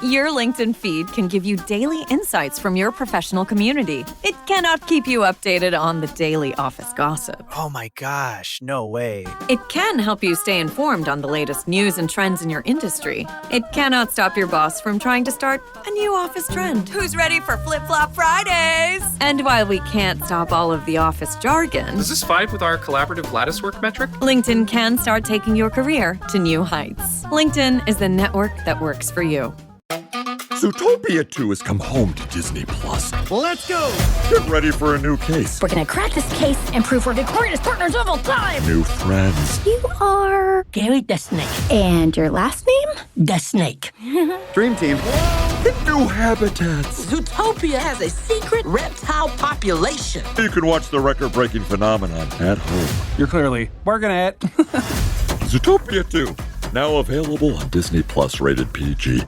Your LinkedIn feed can give you daily insights from your professional community. It cannot keep you updated on the daily office gossip. Oh my gosh, no way. It can help you stay informed on the latest news and trends in your industry. It cannot stop your boss from trying to start a new office trend. Who's ready for Flip-Flop Fridays? And while we can't stop all of the office jargon, Does this fight with our collaborative lattice work metric? LinkedIn can start taking your career to new heights. LinkedIn is the network that works for you. Zootopia 2 has come home to Disney+. Let's go! Get ready for a new case. We're gonna crack this case and prove we're the greatest partners of all time! New friends. You are... Gary the Snake. And your last name? The Snake. Dream team. And new habitats. Zootopia has a secret reptile population. You can watch the record-breaking phenomenon at home. You're clearly working at. Zootopia 2, now available on Disney+, rated PG.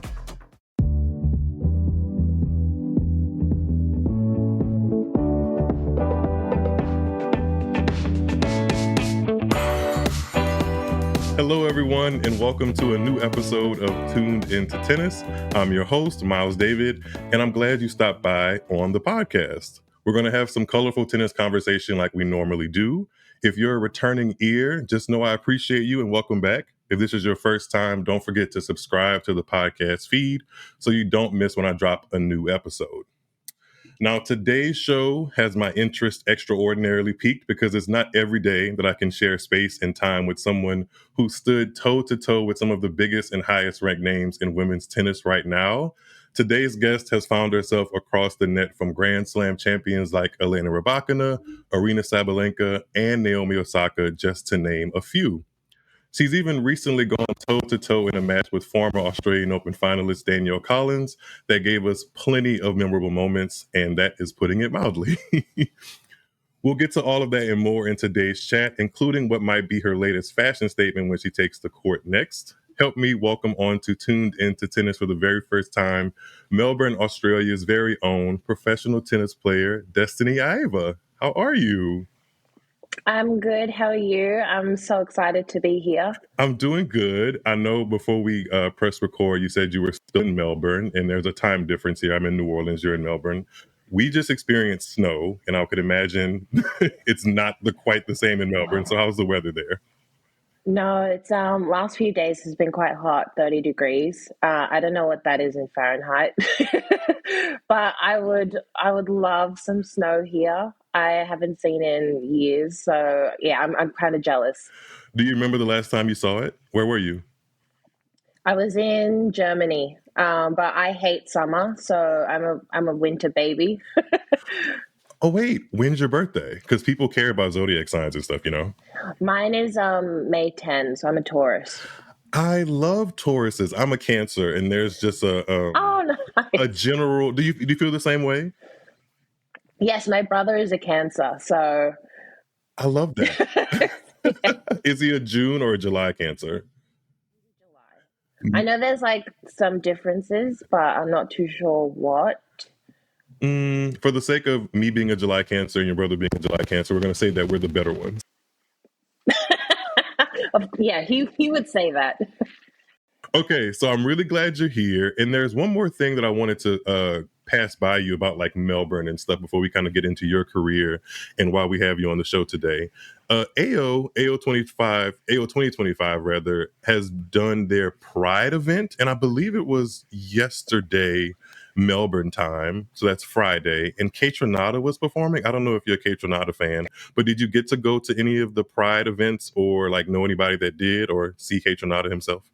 Hello, everyone, and welcome to a new episode of Tuned Into Tennis. I'm your host, Myles David, and I'm glad you stopped by on the podcast. We're going to have some colorful tennis conversation like we normally do. If you're a returning ear, just know I appreciate you and welcome back. If this is your first time, don't forget to subscribe to the podcast feed so you don't miss when I drop a new episode. Now, today's show has my interest extraordinarily piqued because it's not every day that I can share space and time with someone who stood toe-to-toe with some of the biggest and highest-ranked names in women's tennis right now. Today's guest has found herself across the net from Grand Slam champions like Elena Rybakina, Aryna Sabalenka, and Naomi Osaka, just to name a few. She's even recently gone toe-to-toe in a match with former Australian Open finalist Danielle Collins that gave us plenty of memorable moments, and that is putting it mildly. We'll get to all of that and more in today's chat, including what might be her latest fashion statement when she takes the court next. Help me welcome on to Tuned Into Tennis for the very first time, Melbourne, Australia's very own professional tennis player, Destanee Aiava. How are you? I'm good. How are you? I'm so excited to be here. I'm doing good. I know before we press record, you said you were still in Melbourne, and there's a time difference here. I'm in New Orleans. You're in Melbourne. We just experienced snow, and I could imagine it's not quite the same in Melbourne. So how's the weather there? No, it's last few days has been quite hot, 30 degrees. I don't know what that is in Fahrenheit, but I would love some snow here. I haven't seen it in years, so yeah, I'm kind of jealous. Do you remember the last time you saw it? Where were you? I was in Germany, but I hate summer, so I'm a winter baby. Oh wait, when's your birthday? Because people care about zodiac signs and stuff, you know. Mine is May 10, so I'm a Taurus. I love Tauruses. I'm a Cancer, and there's just a general. Do you feel the same way? Yes, my brother is a Cancer, so I love that. Yeah. Is he a June or a July Cancer? July. I know there's like some differences, but I'm not too sure what. For the sake of me being a July Cancer and your brother being a July Cancer, we're going to say that we're the better ones. Yeah, he would say that. Okay, so I'm really glad you're here. And there's one more thing that I wanted to pass by you about like Melbourne and stuff before we kind of get into your career and why we have you on the show today. AO 2025 rather, has done their Pride event, and I believe it was yesterday Melbourne time, so that's Friday, and Kate Renata was performing. I don't know if you're a Kate Renata fan, but did you get to go to any of the Pride events or like know anybody that did or see Kate Renata himself?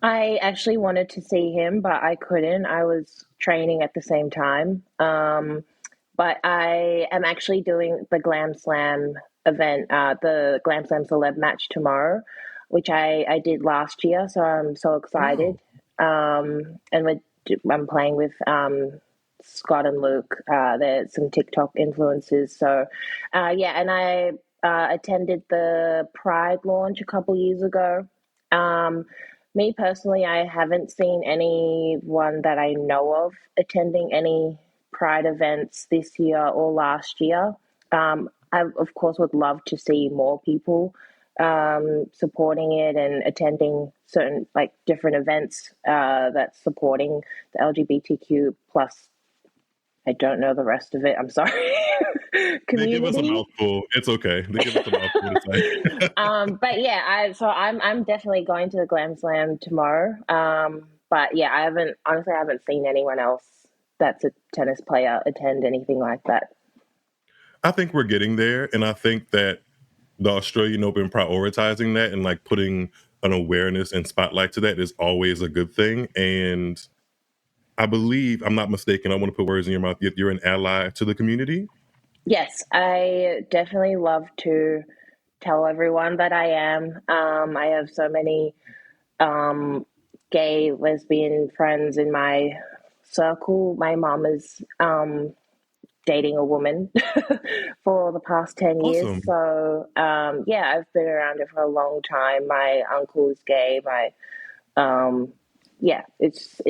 I actually wanted to see him, but I couldn't. I was training at the same time. But I am actually doing the Glam Slam event, the Glam Slam Celeb match tomorrow, which I did last year, so I'm so excited. And I'm playing with Scott and Luke. They're some TikTok influencers. So, and I attended the Pride launch a couple years ago. Me personally, I haven't seen anyone that I know of attending any Pride events this year or last year. I, of course, would love to see more people supporting it and attending certain like different events that's supporting the LGBTQ plus. I don't know the rest of it. I'm sorry. They give us a Community. mouthful. It's okay. They give us a mouthful to say. But yeah, I'm definitely going to the Glam Slam tomorrow. But yeah, I haven't seen anyone else that's a tennis player attend anything like that. I think we're getting there, and I think that the Australian Open prioritizing that and like putting an awareness and spotlight to that is always a good thing. And I believe, I'm not mistaken, I want to put words in your mouth, you're an ally to the community. Yes, I definitely love to tell everyone that I am. I have so many gay, lesbian friends in my circle. My mom is dating a woman for the past 10 years. Awesome. So, yeah, I've been around it for a long time. My uncle is gay. Yeah, it's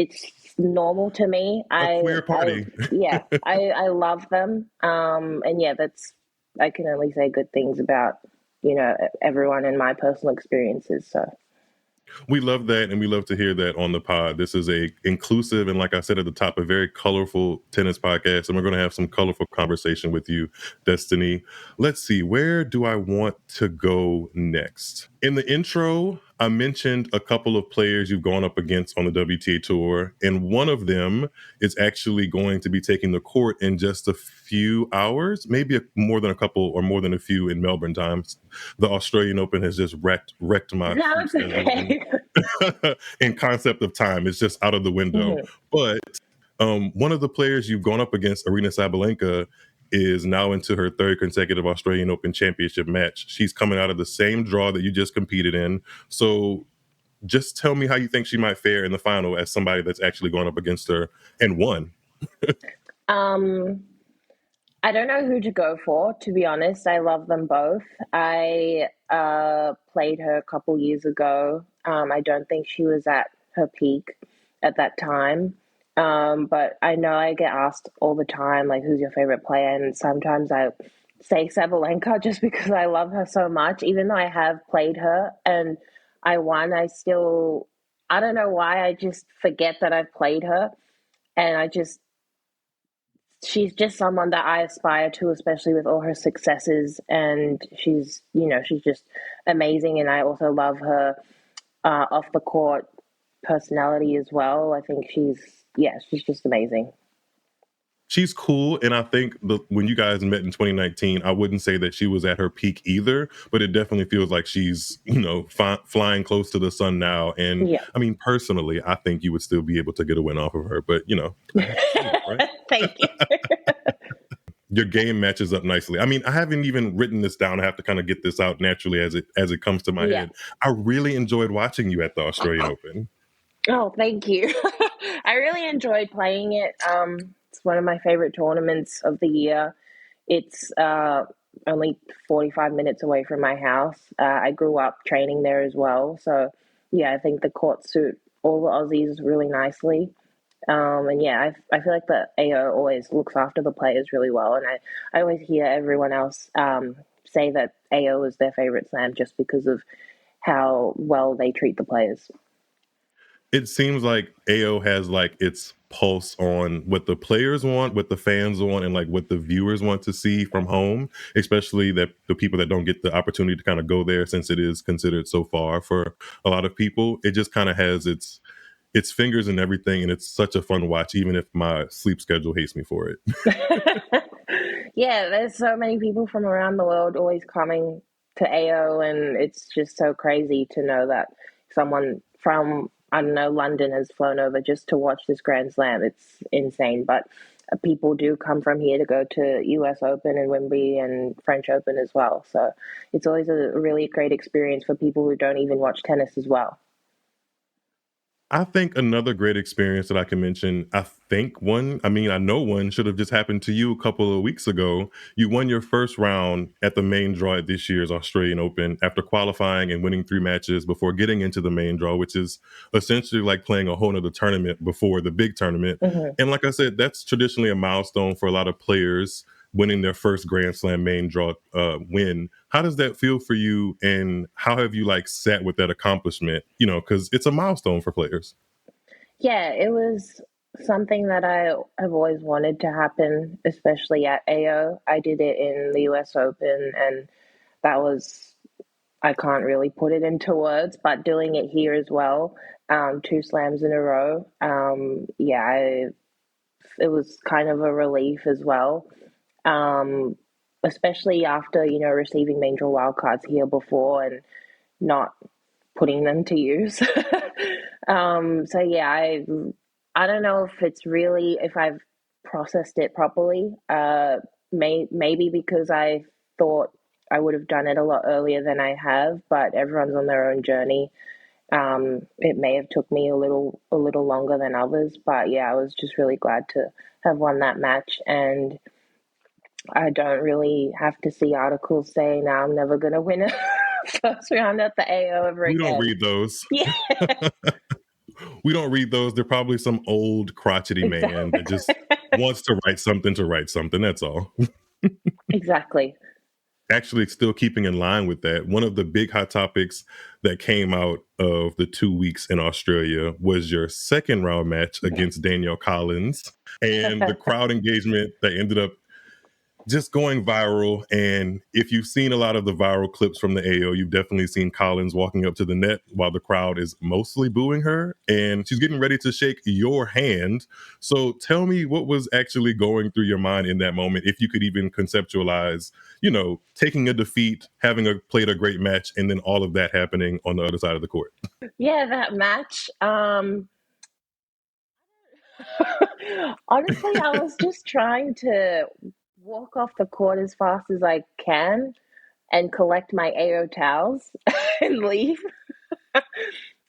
normal to me. A queer party. I love them. And yeah, I can only say good things about, everyone in my personal experiences. So. We love that, and we love to hear that on the pod. This is a inclusive and, like I said at the top, a very colorful tennis podcast, and we're going to have some colorful conversation with you, Destanee. Let's see, where do I want to go next? In the intro, I mentioned a couple of players you've gone up against on the WTA Tour, and one of them is actually going to be taking the court in just a few hours, maybe more than a couple or more than a few in Melbourne times. The Australian Open has just wrecked my That's okay. in concept of time. It's just out of the window. Mm-hmm. But one of the players you've gone up against, Aryna Sabalenka, is now into her third consecutive Australian Open championship match. She's coming out of the same draw that you just competed in. So just tell me how you think she might fare in the final as somebody that's actually going up against her and won. I don't know who to go for, to be honest. I love them both. I played her a couple years ago. I don't think she was at her peak at that time. But I know I get asked all the time, like, who's your favorite player? And sometimes I say Sabalenka just because I love her so much. Even though I have played her and I won, I don't know why, I just forget that I've played her. And she's just someone that I aspire to, especially with all her successes. And she's just amazing. And I also love her off the court personality as well. I think she's just amazing. She's cool, and I think when you guys met in 2019, I wouldn't say that she was at her peak either, but it definitely feels like she's, flying close to the sun now. And yeah. I mean, personally, I think you would still be able to get a win off of her, but right? Thank you. Your game matches up nicely. I mean, I haven't even written this down. I have to kind of get this out naturally as it comes to my head. I really enjoyed watching you at the Australian Open. Oh, thank you. I really enjoyed playing it. It's one of my favorite tournaments of the year. It's only 45 minutes away from my house. I grew up training there as well. So, yeah, I think the courts suit all the Aussies really nicely. And yeah, I feel like the AO always looks after the players really well. And I always hear everyone else say that AO is their favorite slam just because of how well they treat the players. It seems like AO has like its pulse on what the players want, what the fans want, and like what the viewers want to see from home, especially that the people that don't get the opportunity to kind of go there since it is considered so far for a lot of people. It just kind of has its fingers and everything, and it's such a fun watch, even if my sleep schedule hates me for it. Yeah, there's so many people from around the world always coming to AO, and it's just so crazy to know that someone from, I don't know, London has flown over just to watch this Grand Slam. It's insane. But people do come from here to go to US Open and Wembley and French Open as well. So it's always a really great experience for people who don't even watch tennis as well. I think another great experience that I can mention, I know one should have just happened to you a couple of weeks ago. You won your first round at the main draw at this year's Australian Open after qualifying and winning 3 matches before getting into the main draw, which is essentially like playing a whole nother tournament before the big tournament. Mm-hmm. And like I said, that's traditionally a milestone for a lot of players winning their first Grand Slam main draw win. How does that feel for you, and how have you like sat with that accomplishment? You know, because it's a milestone for players. Yeah, it was something that I have always wanted to happen, especially at AO. I did it in the US Open, and that was, I can't really put it into words, but doing it here as well, 2 slams in a row, it was kind of a relief as well, especially after, receiving major wildcards here before and not putting them to use. So yeah, I don't know if I've processed it properly. Maybe because I thought I would have done it a lot earlier than I have, but everyone's on their own journey. It may have took me a little longer than others, but yeah, I was just really glad to have won that match, and I don't really have to see articles saying now I'm never going to win a first round at the AO ever again. We don't read those. Yeah. We don't read those. They're probably some old crotchety man that just wants to write something. That's all. Exactly. Actually, still keeping in line with that, one of the big hot topics that came out of the 2 weeks in Australia was your second round match against Danielle Collins and the crowd engagement that ended up just going viral. And if you've seen a lot of the viral clips from the AO, you've definitely seen Collins walking up to the net while the crowd is mostly booing her, and she's getting ready to shake your hand. So tell me what was actually going through your mind in that moment, if you could even conceptualize, taking a defeat, played a great match, and then all of that happening on the other side of the court. Yeah, that match. Honestly, I was just trying to walk off the court as fast as I can and collect my AO towels and leave.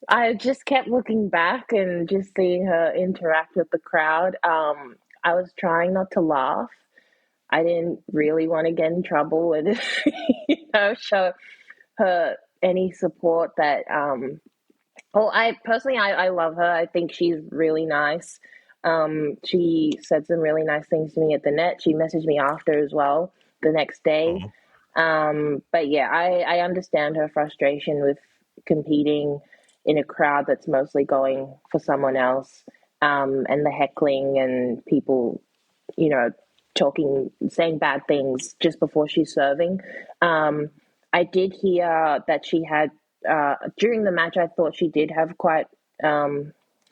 I just kept looking back and just seeing her interact with the crowd. I was trying not to laugh. I didn't really want to get in trouble and show her any support that I love her. I think she's really nice. She said some really nice things to me at the net. She messaged me after as well the next day. But yeah, I understand her frustration with competing in a crowd that's mostly going for someone else, and the heckling and people, saying bad things just before she's serving. I did hear that she had, during the match, I thought she did have quite a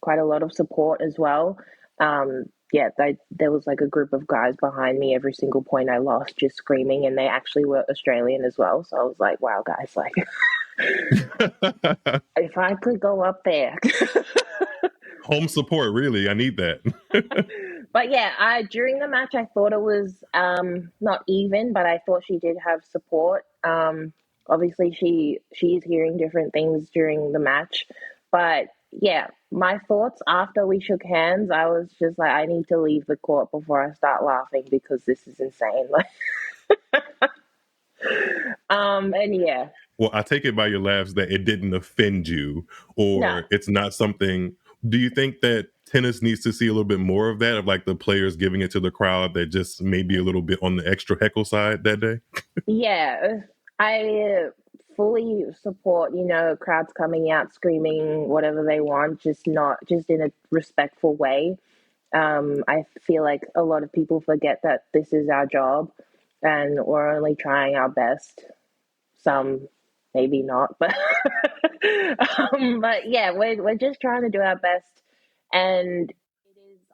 lot of support as well. There was like a group of guys behind me every single point I lost, just screaming, and they actually were Australian as well. So I was like, wow, guys, like, if I could go up there. Home support, really. I need that. But yeah, during the match, I thought it was not even, but I thought she did have support. Obviously, she is hearing different things during the match. But yeah, my thoughts after we shook hands, I was just like, I need to leave the court before I start laughing because this is insane. And yeah. Well, I take it by your laughs that it didn't offend you, or It's not something. Do you think that tennis needs to see a little bit more of that, of like the players giving it to the crowd that just maybe a little bit on the extra heckle side that day? Yeah, I fully support, crowds coming out screaming whatever they want, just in a respectful way. I feel like a lot of people forget that this is our job and we're only trying our best. Some maybe not, but but yeah, we're just trying to do our best. And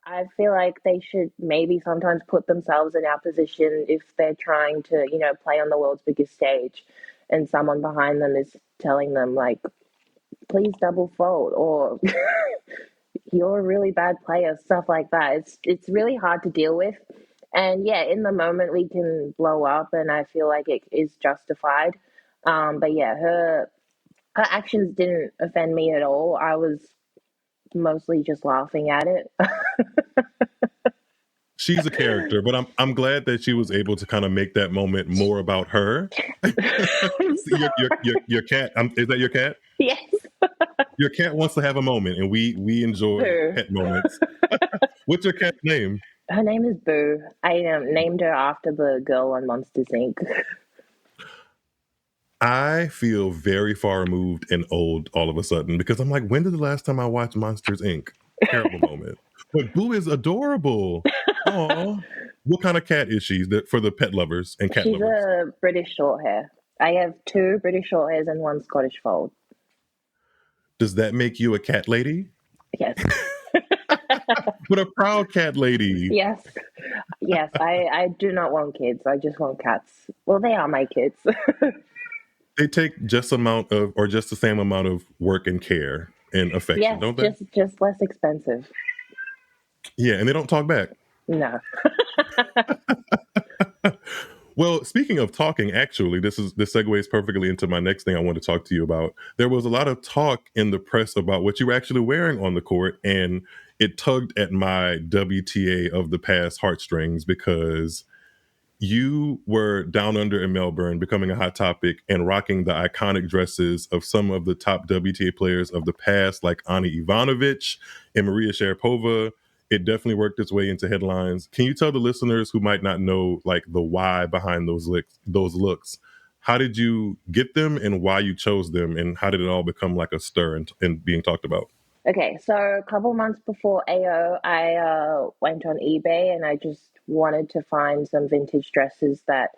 I feel like they should maybe sometimes put themselves in our position if they're trying to, play on the world's biggest stage and someone behind them is telling them like, please double fault, or you're a really bad player, stuff like that. It's really hard to deal with. And yeah, in the moment we can blow up and I feel like it is justified. But yeah, her actions didn't offend me at all. I was mostly just laughing at it. She's a character, but I'm glad that she was able to kind of make that moment more about her. Your cat, is that your cat? Yes. Your cat wants to have a moment, and we enjoy pet moments. What's your cat's name? Her name is Boo. I named her after the girl on Monsters Inc. I feel very far removed and old all of a sudden because I'm like, when did the last time I watched Monsters Inc? Terrible moment. But Boo is adorable. Oh, what kind of cat is she? For the pet lovers and cat She's lovers. a British Shorthair. I have 2 British Shorthairs and 1 Scottish Fold. Does that make you a cat lady? Yes. But a proud cat lady. Yes. Yes. I do not want kids. I just want cats. Well, they are my kids. They take just the same amount of work and care and affection, Yes, don't they? just less expensive. Yeah, and they don't talk back. No. Well, speaking of talking, actually, this segues perfectly into my next thing I want to talk to you about. There was a lot of talk in the press about what you were actually wearing on the court, and it tugged at my WTA of the past heartstrings because you were down under in Melbourne, becoming a hot topic and rocking the iconic dresses of some of the top WTA players of the past, like Ana Ivanovic and Maria Sharapova. It definitely worked its way into headlines. Can you tell the listeners who might not know like the why behind those looks? How did you get them and why you chose them, and how did it all become like a stir and being talked about? Okay, so a couple months before AO, I went on eBay and I just wanted to find some vintage dresses that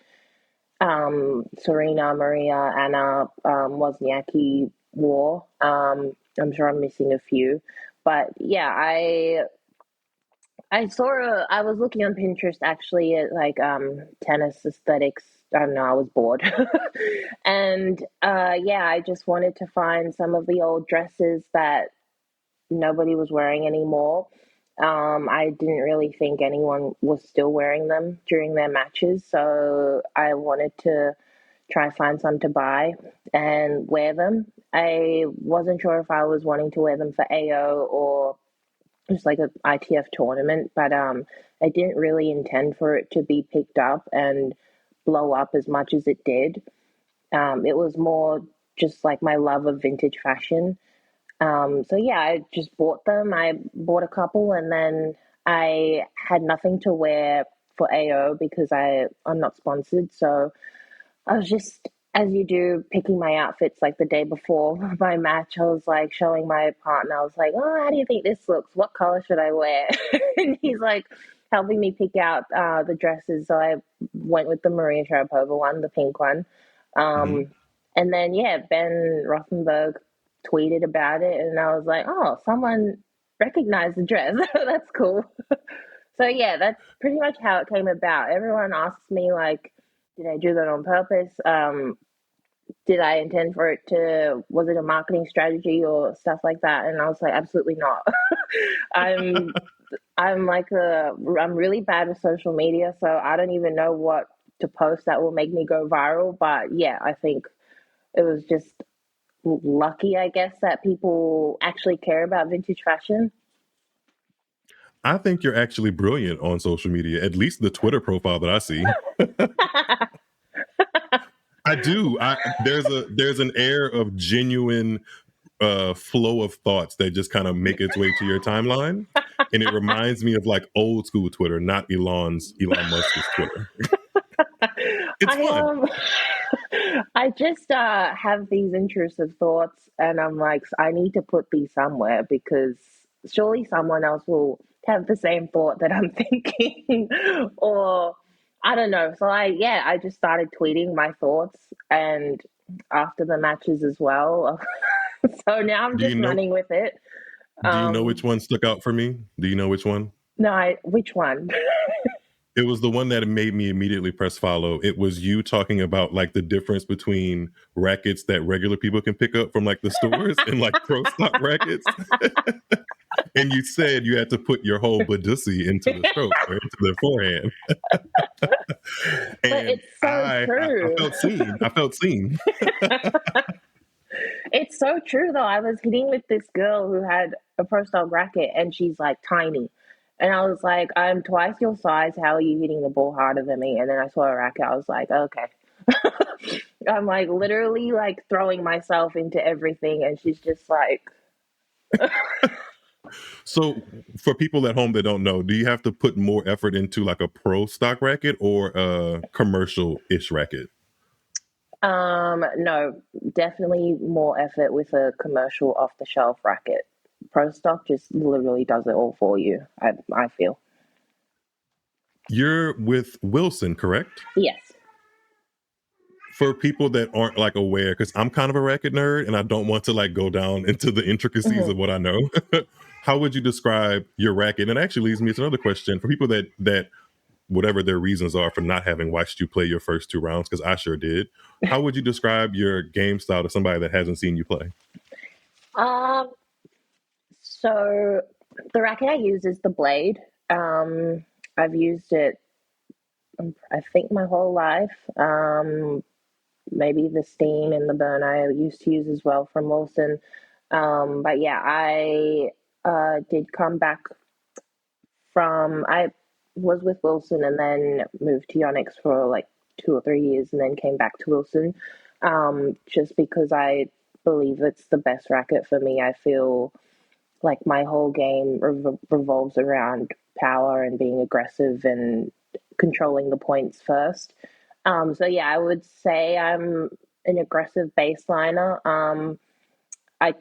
Serena, Maria, Anna, Wozniacki wore. I'm sure I'm missing a few, but yeah, I was looking on Pinterest actually at like tennis aesthetics. I don't know, I was bored. And yeah, I just wanted to find some of the old dresses that nobody was wearing anymore. I didn't really think anyone was still wearing them during their matches, so I wanted to try find some to buy and wear them. I wasn't sure if I was wanting to wear them for AO or just like a ITF tournament, but I didn't really intend for it to be picked up and blow up as much as it did. It was more just like my love of vintage fashion. So yeah, I just bought them. I bought a couple, and then I had nothing to wear for AO because I'm not sponsored. So I was just, as you do, picking my outfits like the day before my match. I was like showing my partner. I was like, "Oh, how do you think this looks? What color should I wear?" And he's like helping me pick out the dresses. So I went with the Maria Sharapova one, the pink one. Mm-hmm. And then yeah, Ben Rothenberg tweeted about it, and I was like, "Oh, someone recognized the dress. That's cool." So yeah, that's pretty much how it came about. Everyone asks me like, did I do that on purpose? Did I intend for it to, was it a marketing strategy or stuff like that? And I was like, absolutely not. I'm I'm really bad with social media, so I don't even know what to post that will make me go viral. But yeah, I think it was just lucky, I guess, that people actually care about vintage fashion. I think you're actually brilliant on social media, at least the Twitter profile that I see. I do. There's an air of genuine flow of thoughts that just kind of make its way to your timeline, and it reminds me of like old school Twitter, not Elon Musk's Twitter. It's fun. I just have these intrusive thoughts, and I'm like, I need to put these somewhere because surely someone else will have the same thought that I'm thinking, or I don't know. So I just started tweeting my thoughts, and after the matches as well. So now I'm just running with it. Do you know which one stuck out for me? Do you know which one? No, which one? It was the one that made me immediately press follow. It was you talking about like the difference between rackets that regular people can pick up from like the stores and like pro stock rackets. And you said you had to put your whole badussi into the stroke or into the forehand. But it's so true. I felt seen. It's so true though. I was hitting with this girl who had a pro style racket and she's like tiny. And I was like, I'm twice your size. How are you hitting the ball harder than me? And then I saw a racket. I was like, okay. I'm like literally like throwing myself into everything. And she's just like, So for people at home that don't know, do you have to put more effort into like a pro stock racket or a commercial-ish racket? No, definitely more effort with a commercial off-the-shelf racket. Pro stock just literally does it all for you, I feel. You're with Wilson, correct? Yes. For people that aren't like aware, because I'm kind of a racket nerd and I don't want to like go down into the intricacies of what I know. How would you describe your racket? And it actually leads me to another question for people that whatever their reasons are for not having watched you play your first 2 rounds, because I sure did. How would you describe your game style to somebody that hasn't seen you play? So the racket I use is the Blade. I've used it, I think, my whole life. Maybe the Steam and the Burn I used to use as well from Wilson. But yeah, I did come back I was with Wilson and then moved to Yonex for like 2 or 3 years and then came back to Wilson, just because I believe it's the best racket for me. I feel like my whole game revolves around power and being aggressive and controlling the points first. So yeah, I would say I'm an aggressive baseliner. I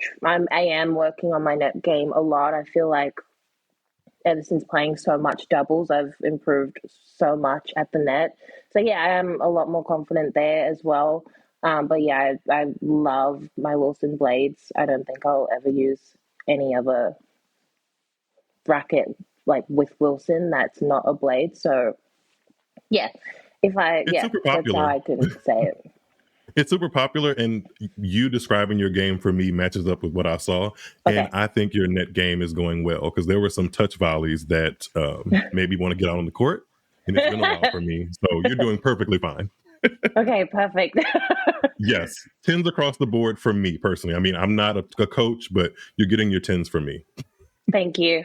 am working on my net game a lot. I feel like ever since playing so much doubles, I've improved so much at the net. So yeah, I am a lot more confident there as well. But yeah, I love my Wilson blades. I don't think I'll ever use any other racket like with Wilson that's not a blade. So yeah, It's super that's how popular. I can say it. It's super popular, and you describing your game for me matches up with what I saw. And Okay. I think your net game is going well because there were some touch volleys that made me want to get out on the court, and it's been a while for me. So you're doing perfectly fine. Okay, perfect. Yes, tens across the board for me personally. I mean, I'm not a coach, but you're getting your tens from me. Thank you.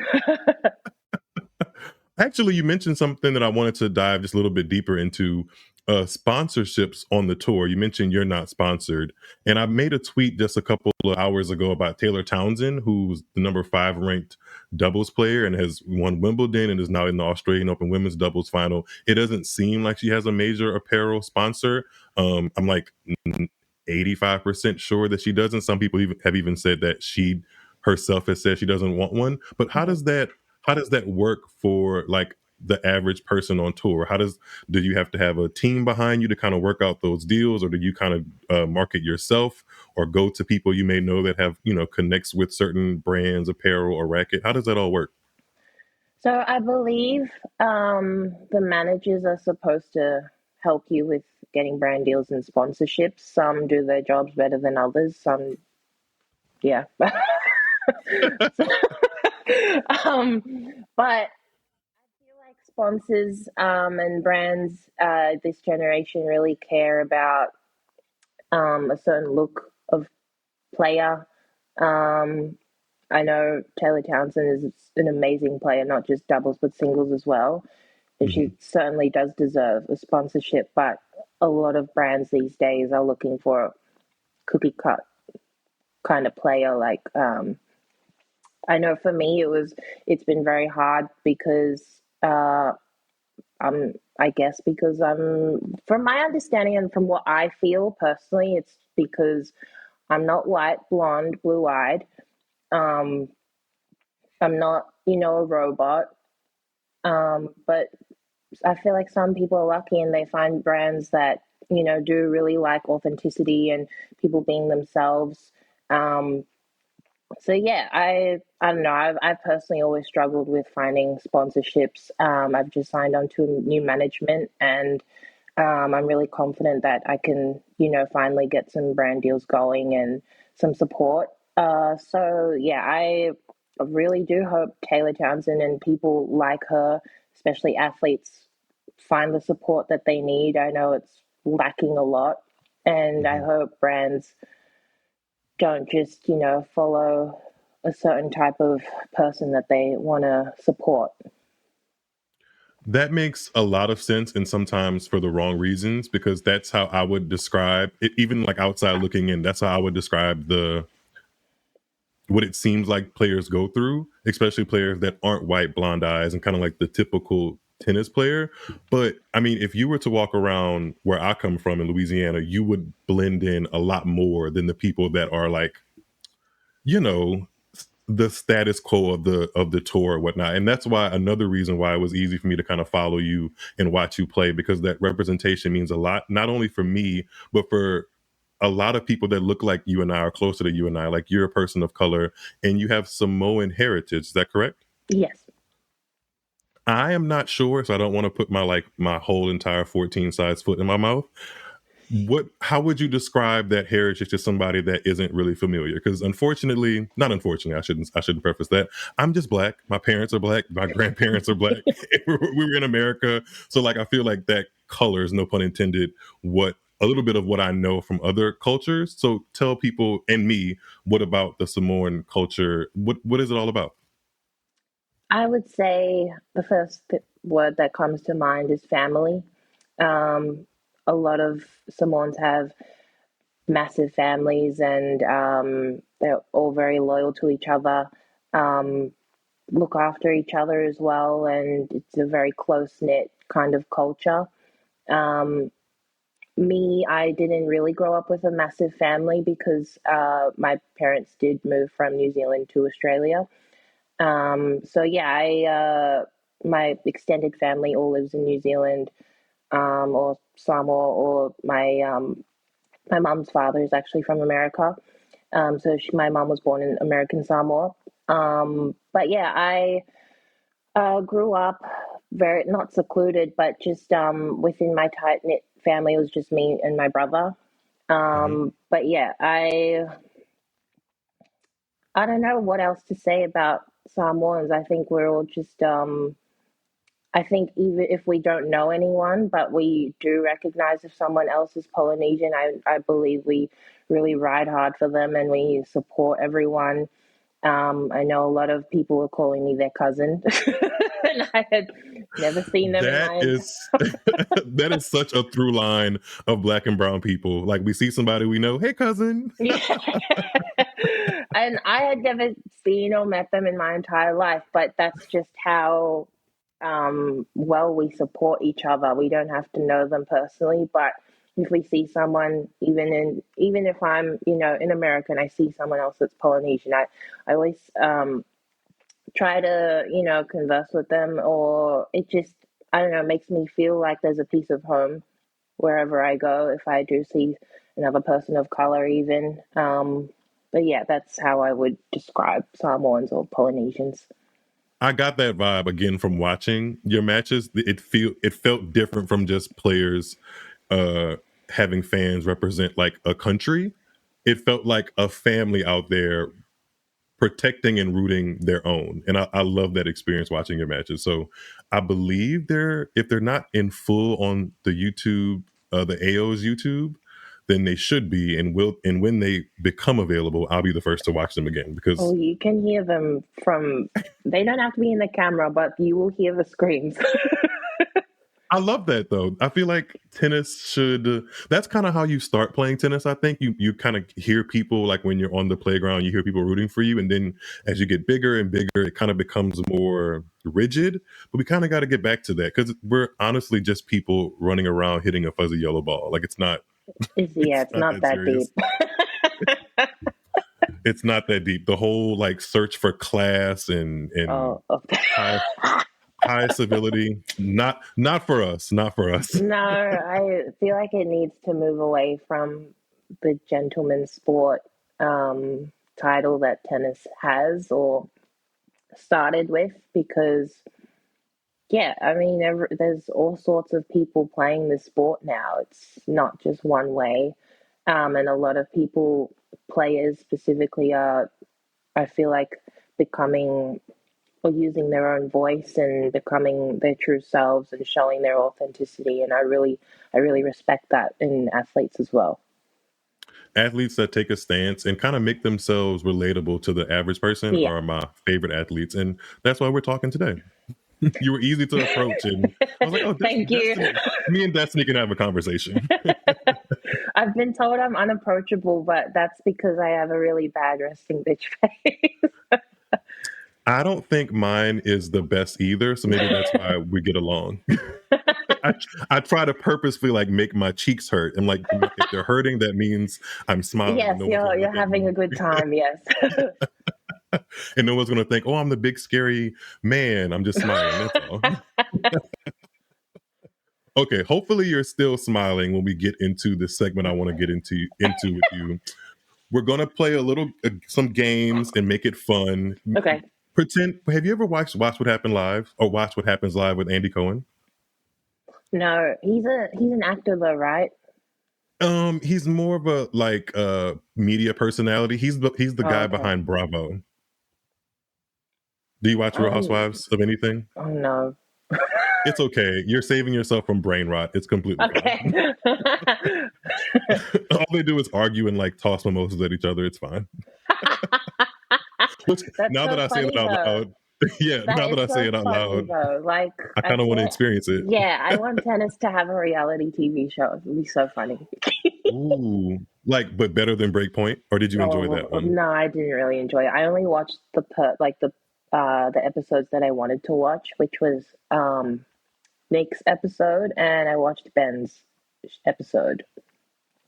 Actually, you mentioned something that I wanted to dive just a little bit deeper into sponsorships on the tour. You mentioned you're not sponsored. And I made a tweet just a couple of hours ago about Taylor Townsend, who's the number 5 ranked doubles player and has won Wimbledon and is now in the Australian Open women's doubles final. It doesn't seem like she has a major apparel sponsor. I'm like 85% sure that she doesn't. Some people have even said that she herself has said she doesn't want one. But how does that work for like the average person on tour? Do you have to have a team behind you to kind of work out those deals, or do you kind of market yourself or go to people you may know that have, connects with certain brands, apparel or racket? How does that all work? So I believe the managers are supposed to help you with getting brand deals and sponsorships. Some do their jobs better than others. Some, yeah. But I feel like sponsors and brands this generation really care about a certain look of player. I know Taylor Townsend is an amazing player, not just doubles but singles as well. And she certainly does deserve a sponsorship, but a lot of brands these days are looking for a cookie cut kind of player. Like I know for me it's been very hard because I guess because from my understanding and from what I feel personally, it's because I'm not white, blonde, blue-eyed. I'm not, a robot. But I feel like some people are lucky and they find brands that, do really like authenticity and people being themselves. So yeah, I don't know. I've personally always struggled with finding sponsorships. I've just signed on to new management, and I'm really confident that I can, finally get some brand deals going and some support. So yeah, I really do hope Taylor Townsend and people like her, especially athletes, find the support that they need. I know it's lacking a lot, and I hope brands don't just, follow a certain type of person that they want to support. That makes a lot of sense, and sometimes for the wrong reasons, because that's how I would describe it, even like outside looking in. That's how I would describe the what it seems like players go through, especially players that aren't white, blonde eyes, and kind of like the typical tennis player. But I mean, if you were to walk around where I come from in Louisiana, you would blend in a lot more than the people that are like, you know, the status quo of the tour or whatnot. And that's why another reason why it was easy for me to kind of follow you and watch you play, because that representation means a lot, not only for me, but for a lot of people that look like you and I, are closer to you and I. Like, you're a person of color and you have Samoan heritage. Is that correct? Yes. I am not sure, so I don't want to put my whole entire 14 size foot in my mouth. How would you describe that heritage to somebody that isn't really familiar? Because not unfortunately, I shouldn't preface that. I'm just Black. My parents are Black. My grandparents are Black. We were in America. So like, I feel like that colors, no pun intended, a little bit of what I know from other cultures. So tell people and me, what about the Samoan culture? What is it all about? I would say the first word that comes to mind is family. A lot of Samoans have massive families, and they're all very loyal to each other, look after each other as well, and it's a very close-knit kind of culture. I didn't really grow up with a massive family because my parents did move from New Zealand to Australia. My extended family all lives in New Zealand, or Samoa, or my mom's father is actually from America. My mom was born in American Samoa. I grew up very, not secluded, but just within my tight knit family. It was just me and my brother. I don't know what else to say about Samoans. I think we're all just I think even if we don't know anyone, but we do recognize if someone else is Polynesian, I believe we really ride hard for them and we support everyone. I know a lot of people were calling me their cousin, and I had never seen them in my That is such a through line of Black and brown people. Like, we see somebody we know, hey cousin. Yeah. And I had never seen or met them in my entire life, but that's just how well we support each other. We don't have to know them personally, but if we see someone, even if I'm, in America and I see someone else that's Polynesian, I always try to, converse with them, or it just, I don't know, makes me feel like there's a piece of home wherever I go if I do see another person of color even. But yeah, that's how I would describe Samoans or Polynesians. I got that vibe again from watching your matches. It felt different from just players having fans represent like a country. It felt like a family out there protecting and rooting their own. And I love that experience watching your matches. So I believe if they're not in full on the YouTube, the AO's YouTube, then they should be, and when they become available, I'll be the first to watch them again, because you can hear them they don't have to be in the camera, but you will hear the screams. I love that though. I feel like that's kind of how you start playing tennis. I think you kind of hear people, like when you're on the playground, you hear people rooting for you. And then as you get bigger and bigger, it kind of becomes more rigid, but we kind of got to get back to that, because we're honestly just people running around hitting a fuzzy yellow ball. Like, it's not that deep. It's not that deep. The whole like search for class and high civility, not for us. No, I feel like it needs to move away from the gentleman's sport title that tennis has or started with, because there's all sorts of people playing the sport now. It's not just one way, and a lot of players specifically, are, I feel like, becoming or using their own voice and becoming their true selves and showing their authenticity. And I really respect that in athletes as well. Athletes that take a stance and kind of make themselves relatable to the average person are my favorite athletes. And that's why we're talking today. You were easy to approach, and I was like, "Oh, thank you." Me and Destanee can have a conversation. I've been told I'm unapproachable, but that's because I have a really bad resting bitch face. I don't think mine is the best either, so maybe that's why we get along. I try to purposefully like make my cheeks hurt, and like if they're hurting, that means I'm smiling. Yes, No one's gonna you're look at having me. a good time. Yes. And no one's gonna think, "Oh, I'm the big scary man." I'm just smiling. That's all. Okay, hopefully you're still smiling when we get into this segment I want to get into with you. We're gonna play a little some games and make it fun. Okay. Pretend. Have you ever watched Watch What Happened Live or Watch What Happens Live with Andy Cohen? No, he's an actor though, right? He's more of a like media personality. He's the guy Okay. behind Bravo. Do you watch Real Housewives of anything? Oh no. It's okay. You're saving yourself from brain rot. It's completely Okay. fine. All they do is argue and like toss mimosas at each other. It's fine. Which, now so that I say that out loud, yeah. Now that I say it out loud, Like I kind of want to experience it. Yeah, I want tennis to have a reality TV show. It would be so funny. Ooh, like, but better than Breakpoint, or did you enjoy that one? No, I didn't really enjoy it. I only watched the episodes that I wanted to watch, which was Nick's episode, and I watched Ben's episode.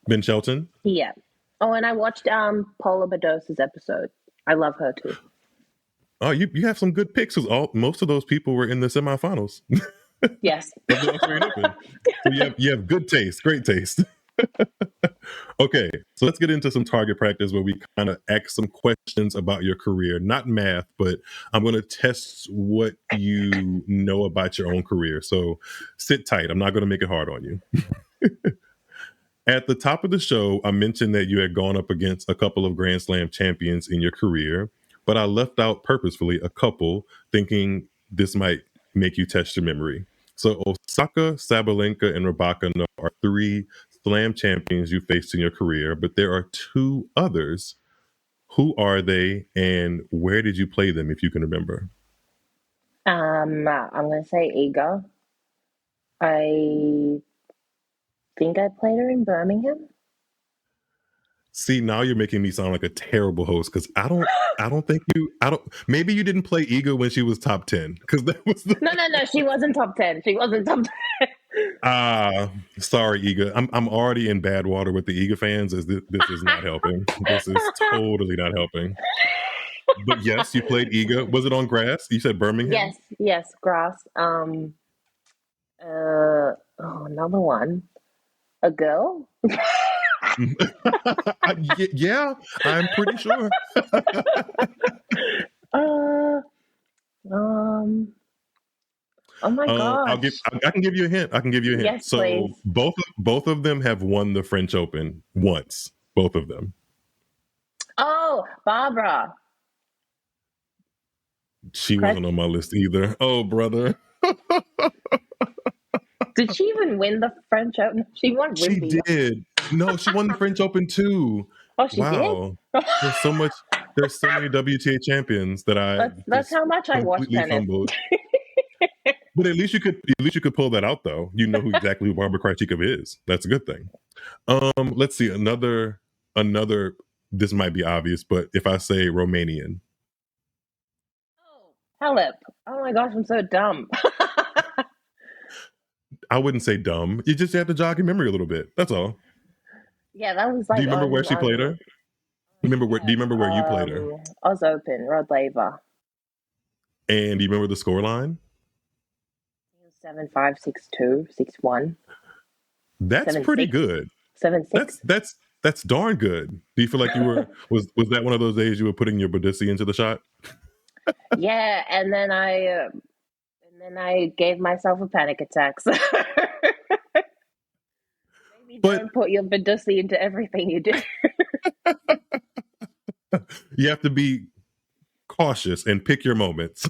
Ben Shelton? Yeah. Oh, and I watched Paula Bados's episode. I love her too. Oh, you have some good picks. Most of those people were in the semifinals. Yes. So you have good taste, great taste. Okay, so let's get into some target practice where we kind of ask some questions about your career, not math, but I'm going to test what you know about your own career. So sit tight. I'm not going to make it hard on you. At the top of the show, I mentioned that you had gone up against a couple of Grand Slam champions in your career, but I left out purposefully a couple, thinking this might make you test your memory. So Osaka, Sabalenka, and Rybakina are 3 Slam champions you faced in your career, but there are 2 others. Who are they, and where did you play them, if you can remember? I'm going to say Iga. I think I played her in Birmingham. See, now you're making me sound like a terrible host because I don't think maybe you didn't play Iga when she was top 10 because that was No, she wasn't top 10. She wasn't top 10. Sorry, Iga. I'm already in bad water with the Iga fans as this is not helping. This is totally not helping. But yes, you played Iga. Was it on grass? You said Birmingham? Yes, grass. Another one. A girl? Yeah, I'm pretty sure. Oh my gosh. I can give you a hint. Yes, so please. both of them have won the French Open once. Both of them. Oh, Barbara. She wasn't on my list either. Oh, brother. Did she even win the French Open? She won. She did. No, she won the French Open too. Oh, she did? There's so many WTA champions that that's how much I watch tennis. But at least you could pull that out though. You know exactly who Barbara Krejcikova is. That's a good thing. Let's see another. This might be obvious, but if I say Romanian. Halep. Oh my gosh, I'm so dumb. I wouldn't say dumb. You just have to jog your memory a little bit. That's all. Yeah, that was like. Do you remember where she played her? Do you remember where you played her? Oz Open, Rod Laver. And do you remember the scoreline? 7-5, 6-2, 6-1. That's 7-6. pretty good. 7-6. That's darn good. Do you feel like you were was that one of those days you were putting your Badissi into the shot? Yeah, and then I gave myself a panic attack. So maybe don't put your Badissi into everything you do. You have to be cautious and pick your moments.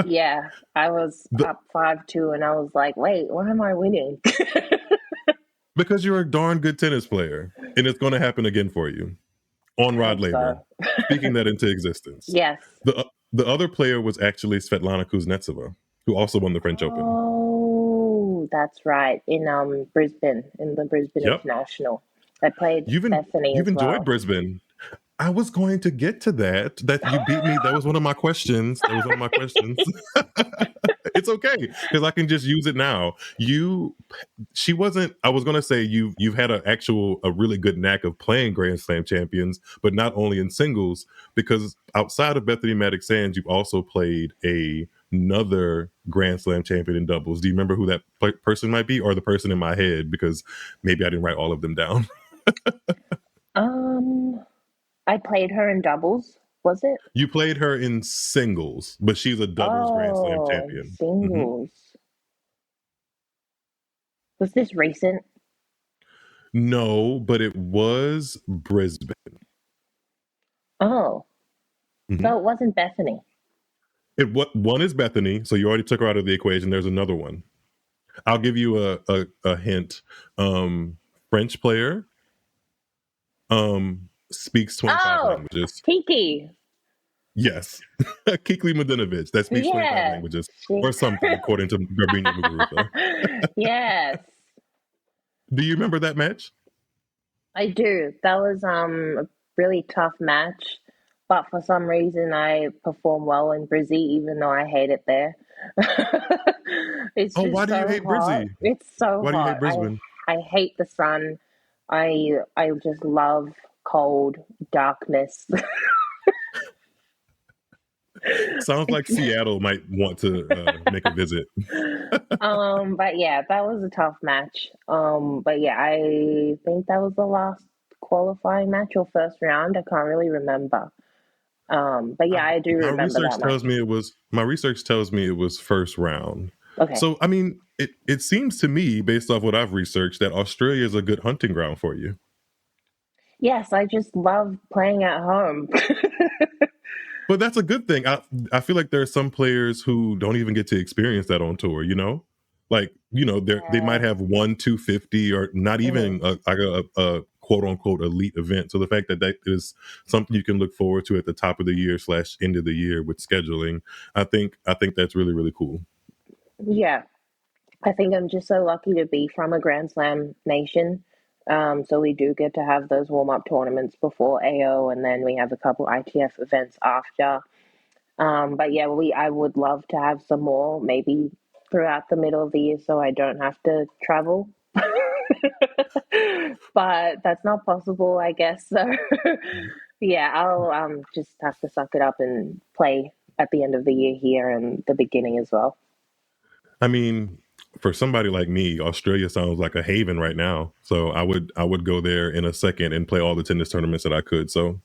Yeah, I was up 5-2, and I was like, "Wait, why am I winning?" Because you're a darn good tennis player, and it's going to happen again for you on Rod Laver. Speaking that into existence. Yes. The other player was actually Svetlana Kuznetsova, who also won the French Open. Oh, that's right. In Brisbane, in the Brisbane International. I played Bethany You've as enjoyed well. Brisbane. I was going to get to that. That you beat me. That was one of my questions. It's okay because I can just use it now. She wasn't. I was going to say you've had a really good knack of playing Grand Slam champions, but not only in singles, because outside of Bethany Maddox Sands, you've also played another Grand Slam champion in doubles. Do you remember who that person might be, or the person in my head? Because maybe I didn't write all of them down. I played her in doubles. Was it? You played her in singles, but she's a doubles Grand Slam Oh, in champion. singles. Was this recent? No, but it was Brisbane. Oh, so it wasn't Bethany. One is Bethany, so you already took her out of the equation. There's another one. I'll give you a hint. French player. Speaks 25 languages. Kiki. Yes. Kikli Mladenovic. That speaks 25 languages. Or something, according to Garbina Muguruza. Yes. Do you remember that match? I do. That was a really tough match, but for some reason I performed well in Brizzy, even though I hate it there. It's just why do you hate hot. Brizzy? It's so Why hot. do you hate Brisbane? I hate the sun. I just love cold darkness. Sounds like Seattle might want to make a visit. But yeah, that was a tough match. But yeah, I think that was the last qualifying match or first round. I can't really remember. But yeah, I do remember that match. My research tells me it was first round. Okay. So I mean, it seems to me, based off what I've researched, that Australia is a good hunting ground for you. Yes, I just love playing at home. But that's a good thing. I feel like there are some players who don't even get to experience that on tour, you know? Like, you know, they might have 250 or not even a quote unquote elite event. So the fact that is something you can look forward to at the top of the year / end of the year with scheduling, I think that's really, really cool. Yeah. I think I'm just so lucky to be from a Grand Slam nation. So we do get to have those warm-up tournaments before AO, and then we have a couple ITF events after. But yeah, I would love to have some more, maybe throughout the middle of the year, so I don't have to travel. But that's not possible, I guess. So yeah, I'll just have to suck it up and play at the end of the year here and the beginning as well. I mean, for somebody like me, Australia sounds like a haven right now. So I would go there in a second and play all the tennis tournaments that I could. So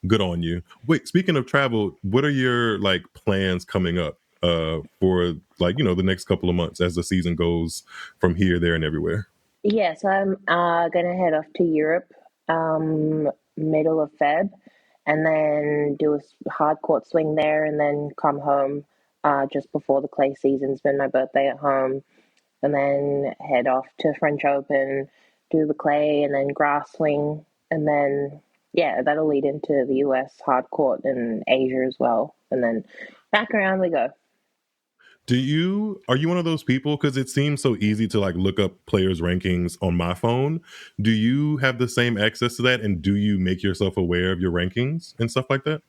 good on you. Wait, speaking of travel, what are your plans coming up for the next couple of months as the season goes from here, there, and everywhere? Yeah, so I'm gonna head off to Europe middle of Feb, and then do a hard court swing there, and then come home just before the clay season, spend my birthday at home, and then head off to French Open, do the clay, and then grass swing, and then yeah, that'll lead into the US hard court and Asia as well, and then back around we go. Are you one of those people, because it seems so easy to look up players' rankings on my phone? Do you have the same access to that, and do you make yourself aware of your rankings and stuff like that?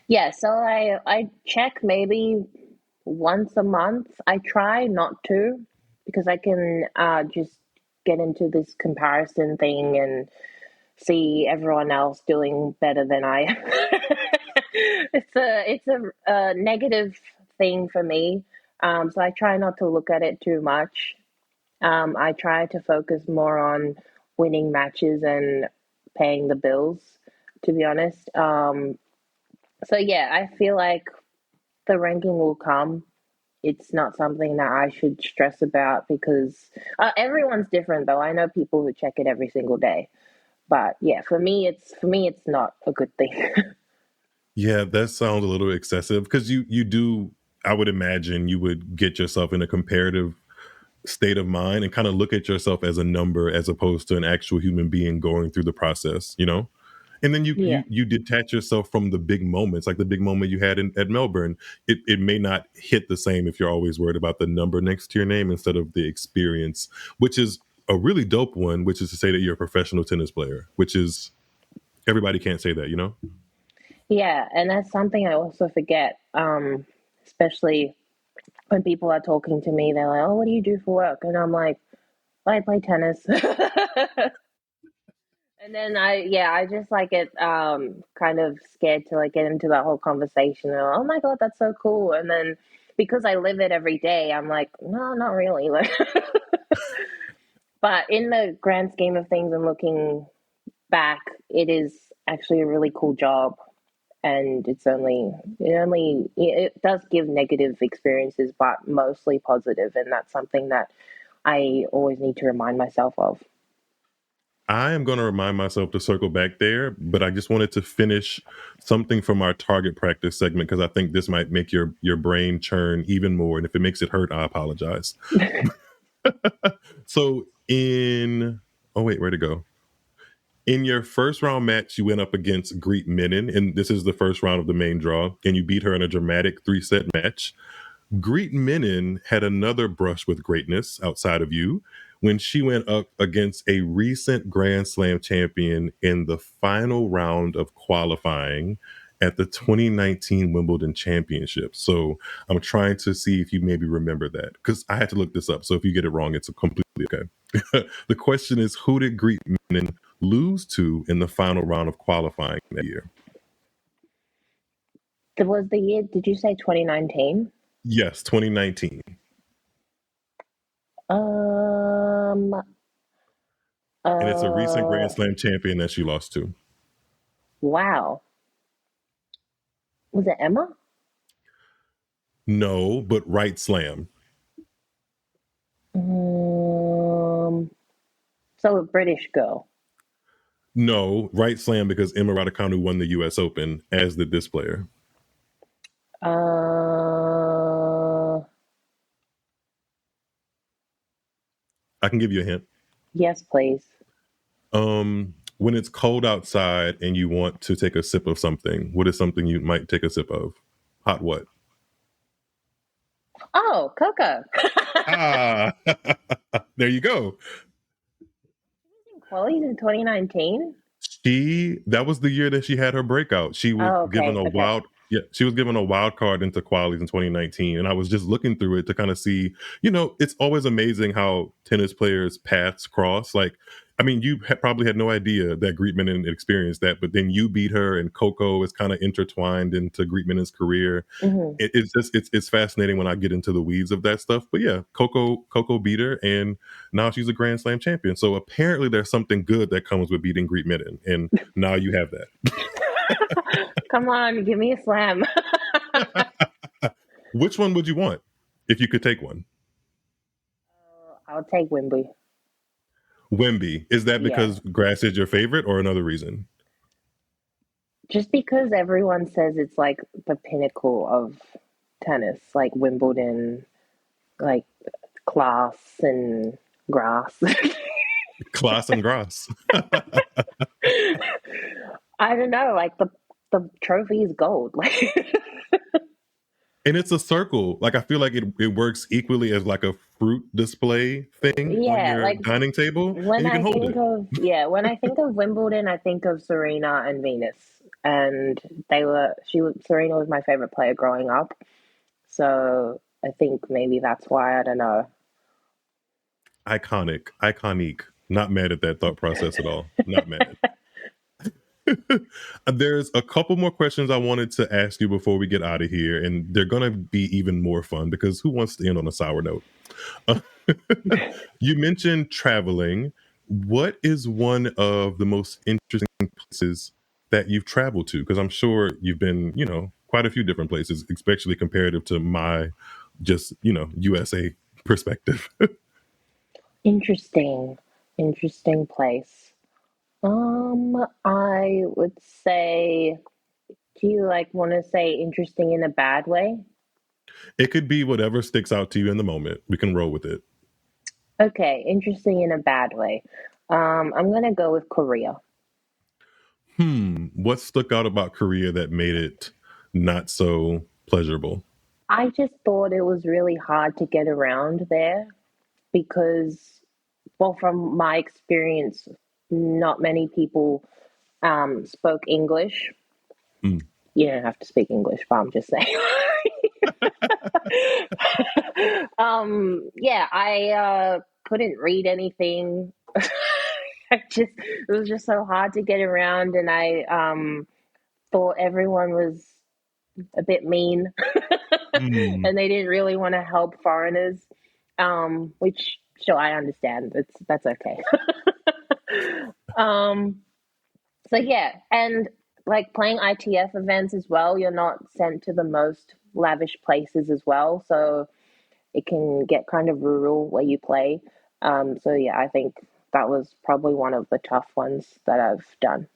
Yeah, so I check maybe once a month. I try not to, because I can just get into this comparison thing and see everyone else doing better than I am. It's a negative thing for me. So I try not to look at it too much. I try to focus more on winning matches and paying the bills, to be honest. So yeah, I feel like the ranking will come. It's not something that I should stress about, because everyone's different though. I know people who check it every single day. But yeah, for me it's not a good thing. Yeah, that sounds a little excessive, because you do, I would imagine you would get yourself in a comparative state of mind and kind of look at yourself as a number as opposed to an actual human being going through the process, you know? And then you detach yourself from the big moments, like the big moment you had at Melbourne. It may not hit the same if you're always worried about the number next to your name instead of the experience, which is a really dope one, which is to say that you're a professional tennis player, which is everybody can't say that, you know? Yeah, and that's something I also forget, especially when people are talking to me. They're like, "Oh, what do you do for work?" And I'm like, "I play tennis." And then I just like get kind of scared to like get into that whole conversation. And, oh my God, that's so cool. And then because I live it every day, I'm like, no, not really. Like, but in the grand scheme of things and looking back, it is actually a really cool job. And it does give negative experiences, but mostly positive, and that's something that I always need to remind myself of. I am going to remind myself to circle back there, but I just wanted to finish something from our target practice segment because I think this might make your brain churn even more. And if it makes it hurt, I apologize. So oh wait, where'd it go? In your first round match, you went up against Greet Menon, and this is the first round of the main draw, and you beat her in a dramatic 3-set match. Greet Menon had another brush with greatness outside of you when she went up against a recent Grand Slam champion in the final round of qualifying at the 2019 Wimbledon Championship. So I'm trying to see if you maybe remember that because I had to look this up. So if you get it wrong, it's completely okay. The question is, who did Greet Menon lose to in the final round of qualifying that year? It was the year, did you say 2019? Yes, 2019. And it's a recent Grand Slam champion that she lost to. Wow. Was it Emma? No, but right slam. So a British girl. No, right slam because Emma Raducanu won the U.S. Open, as did this player. I can give you a hint. Yes, please. When it's cold outside and you want to take a sip of something, what is something you might take a sip of? Hot what? Oh, Coco. There you go. Chloe's in 2019. That was the year that she had her breakout. She was given a wild card into qualies in 2019. And I was just looking through it to kind of see, it's always amazing how tennis players' paths cross. Like, I mean, you probably had no idea that Greet Menon experienced that, but then you beat her and Coco is kind of intertwined into Greet Menon's career. Mm-hmm. It's fascinating when I get into the weeds of that stuff. But yeah, Coco beat her and now she's a Grand Slam champion. So apparently there's something good that comes with beating Greet Menon. And now you have that. Come on, give me a slam. Which one would you want if you could take one? I'll take Wimby. Wemby. Is that because grass is your favorite or another reason? Just because everyone says it's like the pinnacle of tennis, like Wimbledon, like class and grass. Class and grass. I don't know, like the trophy is gold. And it's a circle. Like I feel like it works equally as like a fruit display thing on your dining table. When and you can hold it. When I think of Wimbledon, I think of Serena and Venus. And Serena was my favorite player growing up. So I think maybe that's why, I don't know. Iconic. Not mad at that thought process at all. Not mad. There's a couple more questions I wanted to ask you before we get out of here, and they're going to be even more fun because who wants to end on a sour note? You mentioned traveling. What is one of the most interesting places that you've traveled to? Because I'm sure you've been, quite a few different places, especially comparative to my just, USA perspective. Interesting place. I would say, do you want to say interesting in a bad way? It could be whatever sticks out to you in the moment. We can roll with it. Okay, interesting in a bad way. I'm going to go with Korea. What stuck out about Korea that made it not so pleasurable? I just thought it was really hard to get around there because well, from my experience, not many people spoke English. Mm. You don't have to speak English, but I'm just saying. Yeah, I couldn't read anything. It was just so hard to get around, and I thought everyone was a bit mean, Mm. and they didn't really want to help foreigners. Which sure I understand. That's okay. um, so yeah, and like playing ITF events as well, you're not sent to the most lavish places as well, so it can get kind of rural where you play. So yeah, I think that was probably one of the tough ones that I've done.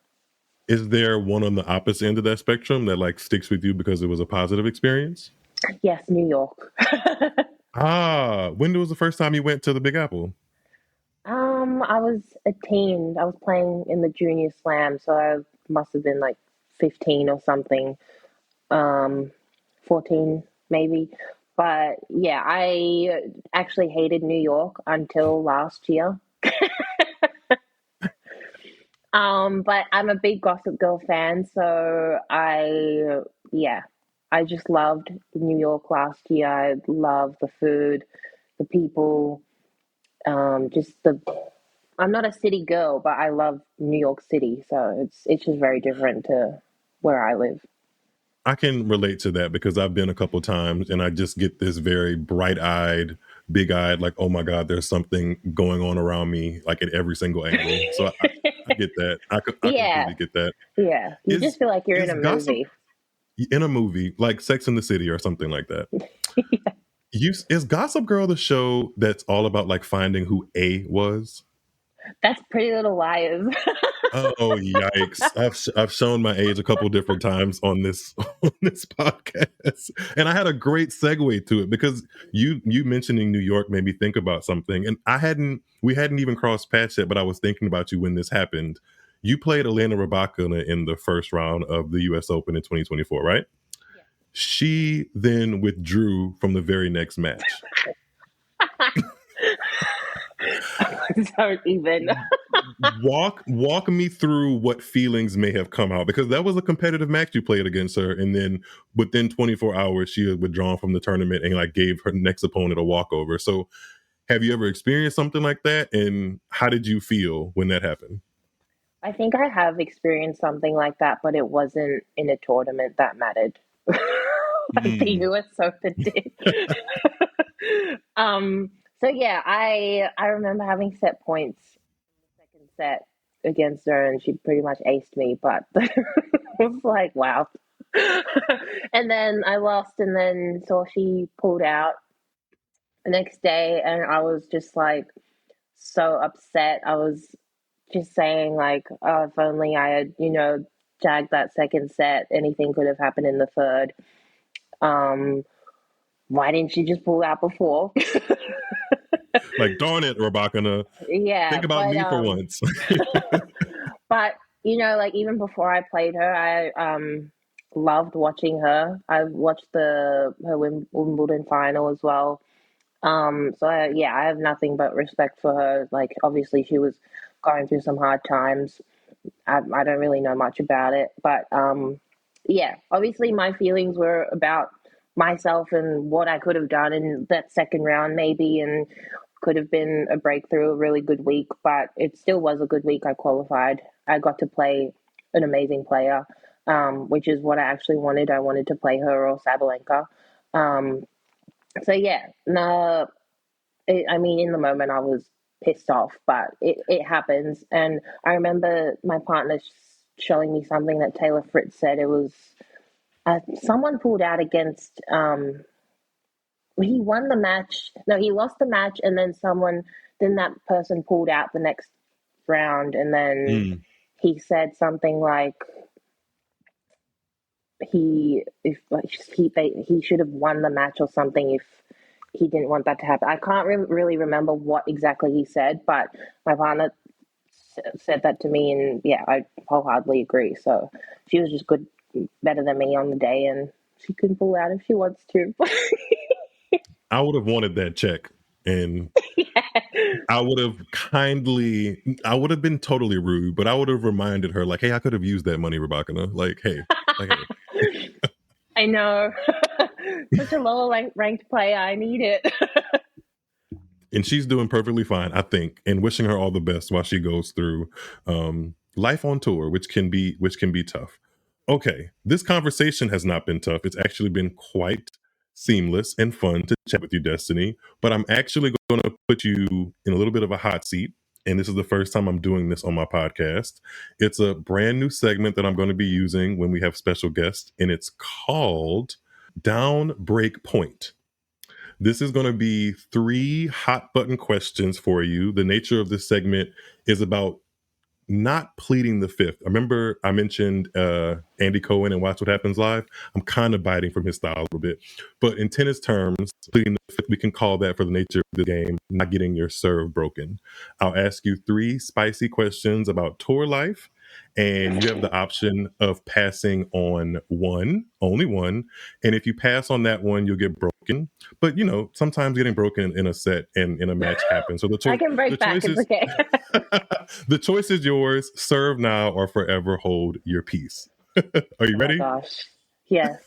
Is there one on the opposite end of that spectrum that like sticks with you because it was a positive experience? Yes, New York. When was the first time you went to the Big Apple? I was a teen. I was playing in the junior slam, so I must have been like 15 or something. 14 maybe. But yeah, I actually hated New York until last year. But I'm a big Gossip Girl fan, so I just loved New York last year. I love the food, the people, just the. I'm not a city girl, but I love New York City, so it's just very different to where I live. I can relate to that because I've been a couple times and I just get this very bright-eyed, big-eyed, like, oh my God, there's something going on around me, like at every single angle. So I get that. I Yeah, completely get that. yeah. You Is just feel like you're in is a gossip movie. in a movie like Sex in the City or something like that? Is Gossip Girl the show that's all about like finding who A was? That's Pretty Little Liars. Oh yikes! I've shown my age a couple different times on this on this podcast, and I had a great segue to it because you mentioning New York made me think about something, and we hadn't even crossed paths yet, but I was thinking about you when this happened. You played Elena Rybakina in the first round of the U.S. Open in 2024, right? Yeah. She then withdrew from the very next match. Don't even. Walk me through what feelings may have come out because that was a competitive match you played against her, and then within 24 hours she had withdrawn from the tournament and like gave her next opponent a walkover. So have you ever experienced something like that, and how did you feel when that happened? I think I have experienced something like that, but it wasn't in a tournament that mattered. Like the Mm. US Open did. So yeah, I remember having set points in the second set against her and she pretty much aced me, but it was like wow. And then I lost and then saw she pulled out the next day and I was just like so upset. I was just saying like, oh, if only I had, jagged that second set, anything could have happened in the third. Why didn't she just pull out before? Like, darn it, Rybakina, Yeah, think about me for once. but like even before I played her, I loved watching her. I watched her Wimbledon final as well. So I have nothing but respect for her. Like obviously she was going through some hard times. I don't really know much about it, but yeah, obviously my feelings were about myself and what I could have done in that second round, maybe, and could have been a breakthrough, a really good week, but it still was a good week. I qualified. I got to play an amazing player, which is what I actually wanted. I wanted to play her or Sabalenka. So yeah, no, I mean, in the moment I was pissed off, but it happens. And I remember my partner showing me something that Taylor Fritz said. It was someone pulled out against. He won the match. No, he lost the match, and then that person pulled out the next round, and then Mm. he said something like he should have won the match or something if he didn't want that to happen. I can't really remember what exactly he said, but my partner said that to me, and yeah, I wholeheartedly agree. So she was just good, better than me on the day, and she can pull out if she wants to. I would have wanted that check, and Yeah. I would have I would have been totally rude, but I would have reminded her, like, hey, I could have used that money, Rebecca. Like, hey. I know. Such a lower ranked player. I need it. And she's doing perfectly fine, I think, and wishing her all the best while she goes through life on tour, which can be tough. Okay, this conversation has not been tough. It's actually been quite seamless and fun to chat with you, Destanee. But I'm actually going to put you in a little bit of a hot seat. And this is the first time I'm doing this on my podcast. It's a brand new segment that I'm going to be using when we have special guests, and it's called Down Break Point. This is going to be 3 hot button questions for you. The nature of this segment is about not pleading the fifth. I remember I mentioned Andy Cohen and Watch What Happens Live. I'm kind of biting from his style a little bit. But in tennis terms, pleading the fifth, we can call that, for the nature of the game, not getting your serve broken. I'll ask you 3 spicy questions about tour life, and you have the option of passing on one, only one. And if you pass on that one, you'll get broken. But, you know, sometimes getting broken in a set and in a match happens. So I can break back. It's okay. The choice is yours. Serve now or forever hold your peace. Are you ready? Oh my gosh. Yes.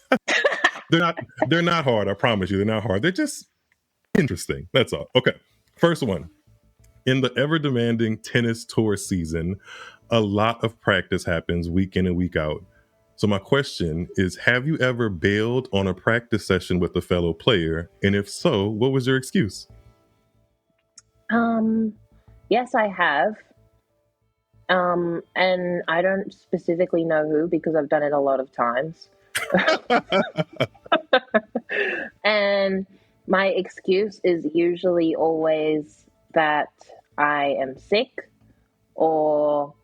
They're not hard. I promise you, they're not hard. They're just interesting. That's all. Okay. First one. In the ever demanding tennis tour season, a lot of practice happens week in and week out. So my question is, have you ever bailed on a practice session with a fellow player? And if so, what was your excuse? Yes, I have. And I don't specifically know who, because I've done it a lot of times. And my excuse is usually always that I am sick, or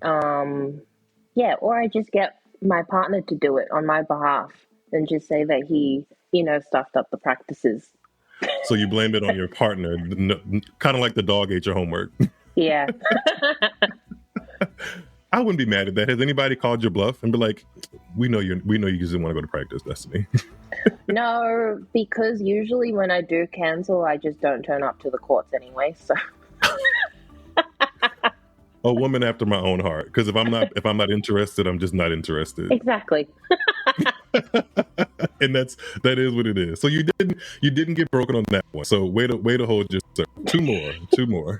or I just get my partner to do it on my behalf and just say that he, stuffed up the practices. So you blame it on your partner, kind of like the dog ate your homework. Yeah. I wouldn't be mad at that. Has anybody called your bluff and be like, we know you just didn't want to go to practice, Destanee? No, because usually when I do cancel, I just don't turn up to the courts anyway. So a woman after my own heart. Because if I'm not interested, I'm just not interested. Exactly. And that is what it is. So you didn't get broken on that one. So way to hold your serve. Two more.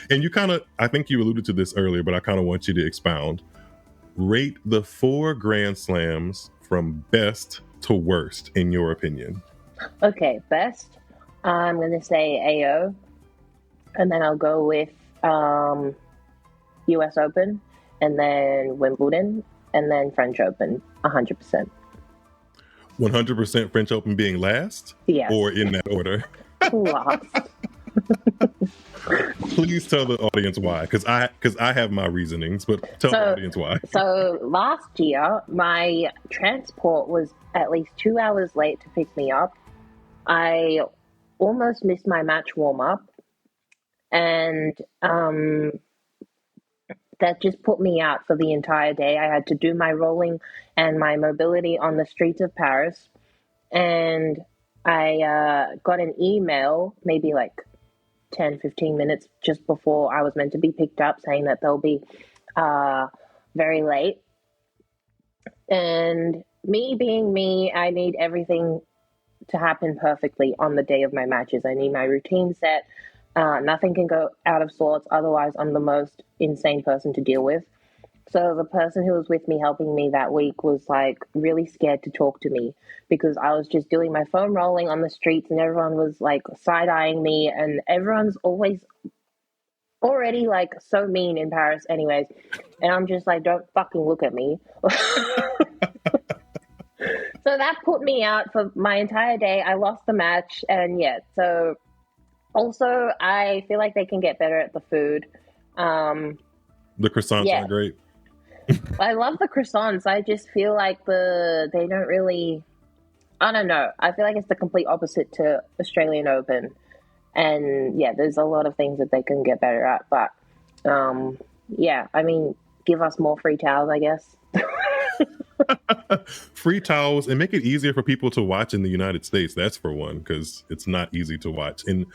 And you I think you alluded to this earlier, but I kind of want you to expound. Rate the 4 Grand Slams from best to worst in your opinion. Okay, best. I'm going to say AO, and then I'll go with US Open, and then Wimbledon, and then French Open, 100%. 100% French Open being last? Yeah. Or in that order? Last. Please tell the audience why, because I have my reasonings, but tell the audience why. So last year, my transport was at least 2 hours late to pick me up. I almost missed my match warm-up, and that just put me out for the entire day. I had to do my rolling and my mobility on the streets of Paris, and I got an email maybe like 10, 15 minutes just before I was meant to be picked up, saying that they'll be very late. And me being me, I need everything to happen perfectly on the day of my matches. I need my routine set. Nothing can go out of sorts. Otherwise, I'm the most insane person to deal with. So the person who was with me helping me that week was like really scared to talk to me, because I was just doing my foam rolling on the streets and everyone was like side-eyeing me, and everyone's always already like so mean in Paris anyways. And I'm just like, don't fucking look at me. So that put me out for my entire day. I lost the match, and so also I feel like they can get better at the food. The croissants are great. I love the croissants. I just feel like they don't really, I don't know. I feel like it's the complete opposite to Australian Open. And there's a lot of things that they can get better at. But I mean, give us more free towels, I guess. Free towels and make it easier for people to watch in the United States. That's for one, because it's not easy to watch. And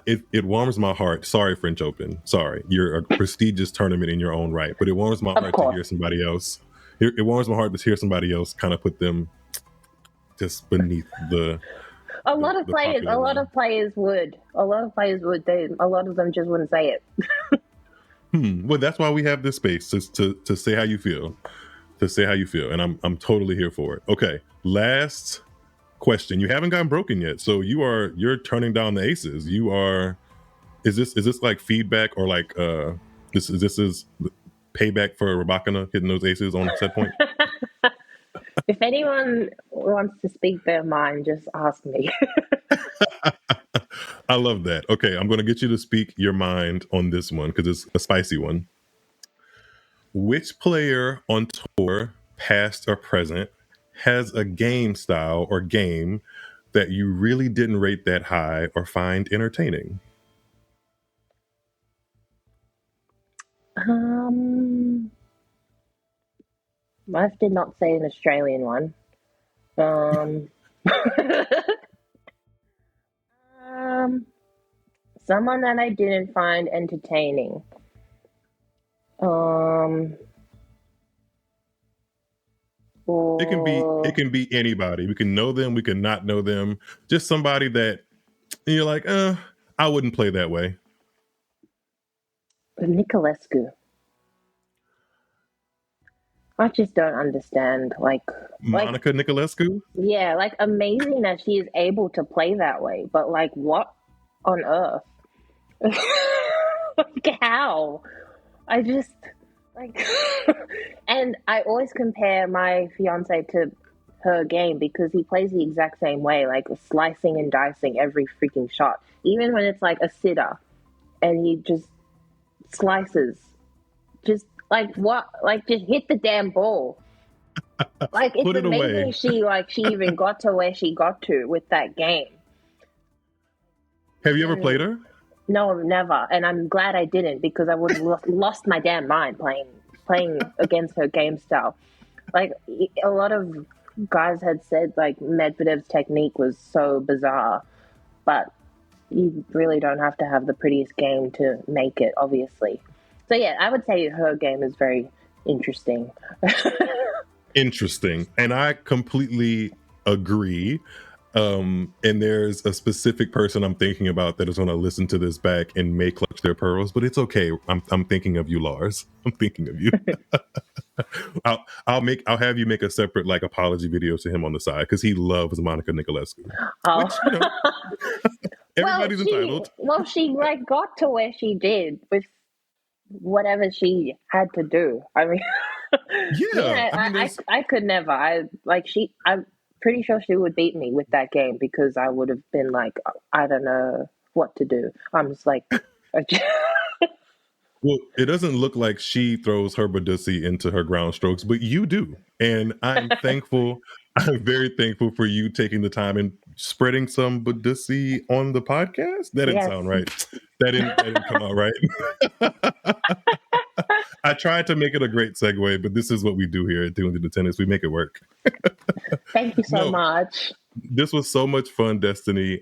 it warms my heart. Sorry, French Open. Sorry, you're a prestigious tournament in your own right, but it warms my heart to hear somebody else. It warms my heart to hear somebody else kind of put them just beneath the. A lot of players would. A lot of them just wouldn't say it. Well, that's why we have this space to say how you feel. To say how you feel, and I'm totally here for it. Okay, last question. You haven't gotten broken yet, so you're turning down the aces. Is this like feedback or like this is payback for Rabakana hitting those aces on set point? If anyone wants to speak their mind, just ask me. I love that. Okay, I'm going to get you to speak your mind on this one because it's a spicy one. Which player on tour, past or present, has a game style or game that you really didn't rate that high or find entertaining? I did not say an Australian one. Someone that I didn't find entertaining. It can be anybody. We can know them, we can not know them. Just somebody that you're like, I wouldn't play that way. Nicolescu. I just don't understand. Monica Nicolescu? Yeah, amazing that she is able to play that way, but what on earth? How? I just and I always compare my fiance to her game because he plays the exact same way, slicing and dicing every freaking shot, even when it's a sitter, and he just slices, just what, just hit the damn ball. It's Put it amazing away. she even got to where she got to with that game. Have you ever played her? No, never. And I'm glad I didn't because I would have lost my damn mind playing against her game style. A lot of guys had said Medvedev's technique was so bizarre, but you really don't have to have the prettiest game to make it, obviously. So yeah, I would say her game is very interesting. Interesting. And I completely agree. And there's a specific person I'm thinking about that is going to listen to this back and may clutch their pearls, but it's okay. I'm thinking of you, Lars. I'm thinking of you. I'll have you make a separate apology video to him on the side because he loves Monica Nicolescu. Oh. Which, everybody's entitled. Well, she got to where she did with whatever she had to do. I mean, I could never. I'm pretty sure she would beat me with that game because I would have been I don't know what to do. I'm just Well, it doesn't look like she throws her Badussi into her ground strokes, but you do. And I'm thankful. I'm very thankful for you taking the time and spreading some Badussi on the podcast. That didn't sound right. That didn't come out right. I tried to make it a great segue, but this is what we do here at Tuned Into Tennis. We make it work. Thank you so much. This was so much fun, Destanee.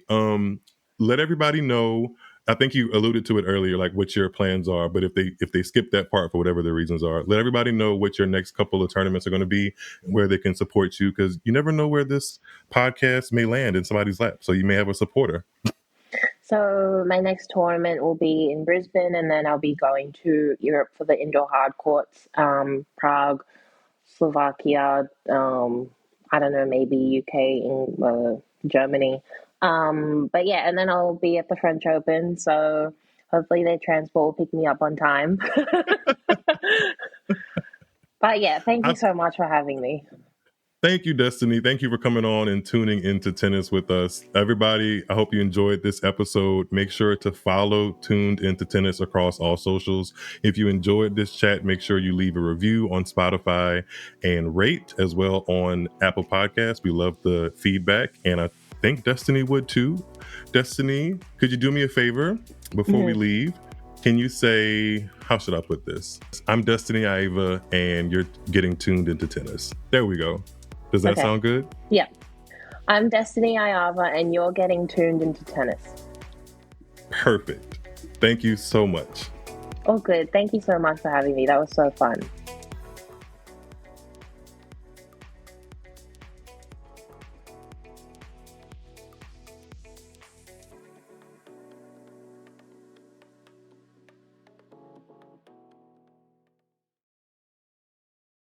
Let everybody know. I think you alluded to it earlier, what your plans are. But if they skip that part for whatever the reasons are, let everybody know what your next couple of tournaments are going to be, where they can support you, because you never know where this podcast may land in somebody's lap. So you may have a supporter. So my next tournament will be in Brisbane, and then I'll be going to Europe for the indoor hard courts, Prague, Slovakia, I don't know, maybe UK, Germany. But yeah, and then I'll be at the French Open, so hopefully their transport will pick me up on time. But yeah, thank you so much for having me. Thank you, Destanee. Thank you for coming on and tuning into tennis with us. Everybody, I hope you enjoyed this episode. Make sure to follow Tuned Into Tennis across all socials. If you enjoyed this chat, make sure you leave a review on Spotify and rate as well on Apple Podcasts. We love the feedback, and I think Destanee would too. Destanee, could you do me a favor before we leave? Can you say, how should I put this? I'm Destanee Aiava, and you're getting tuned into tennis. There we go. Does that sound good? Yeah. I'm Destanee Aiava, and you're getting tuned into tennis. Perfect. Thank you so much. Oh, good. Thank you so much for having me. That was so fun.